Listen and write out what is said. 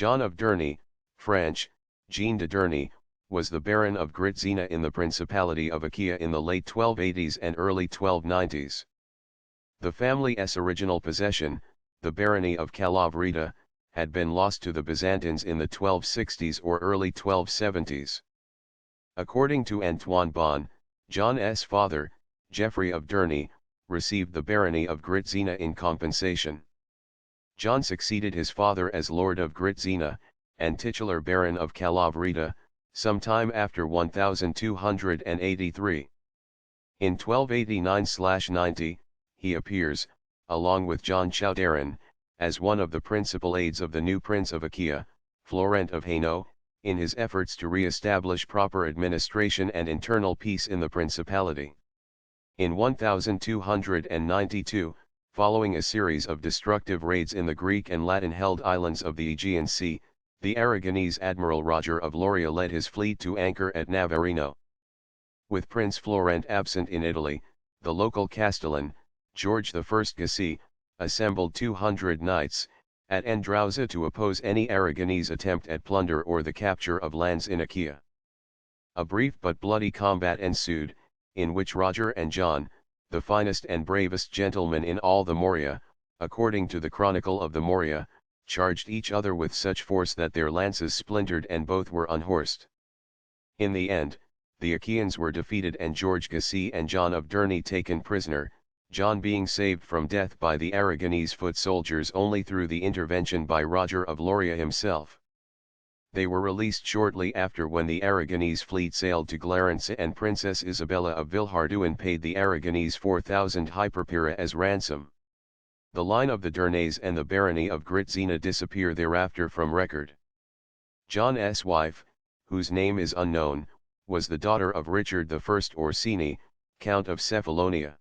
John of Durnay, French, Jean de Durnay, was the Baron of Grzyna in the Principality of Achaia in the late 1280s and early 1290s. The family's original possession, the barony of Kalavrita, had been lost to the Byzantines in the 1260s or early 1270s. According to Antoine Bon, John's father, Geoffrey of Durnay, received the barony of Grzyna in compensation. John succeeded his father as Lord of Grzyna, and titular Baron of Kalavrita, sometime after 1283. In 1289-90, he appears, along with John Chauderin, as one of the principal aides of the new Prince of Achaia, Florent of Hainaut, in his efforts to re-establish proper administration and internal peace in the principality. In 1292, following a series of destructive raids in the Greek and Latin-held islands of the Aegean Sea, the Aragonese Admiral Roger of Loria led his fleet to anchor at Navarino. With Prince Florent absent in Italy, the local Castellan, George I Gassi, assembled 200 knights, at Andrauza to oppose any Aragonese attempt at plunder or the capture of lands in Achaia. A brief but bloody combat ensued, in which Roger and John, the finest and bravest gentlemen in all the Morea, according to the Chronicle of the Morea, charged each other with such force that their lances splintered and both were unhorsed. In the end, the Achaeans were defeated and George Gassi and John of Durnay taken prisoner, John being saved from death by the Aragonese foot soldiers only through the intervention by Roger of Loria himself. They were released shortly after when the Aragonese fleet sailed to Clarence and Princess Isabella of Villehardouin paid the Aragonese 4,000 hyperpera as ransom. The line of the Durnays and the barony of Grzyna disappear thereafter from record. John's wife, whose name is unknown, was the daughter of Richard I Orsini, Count of Cephalonia.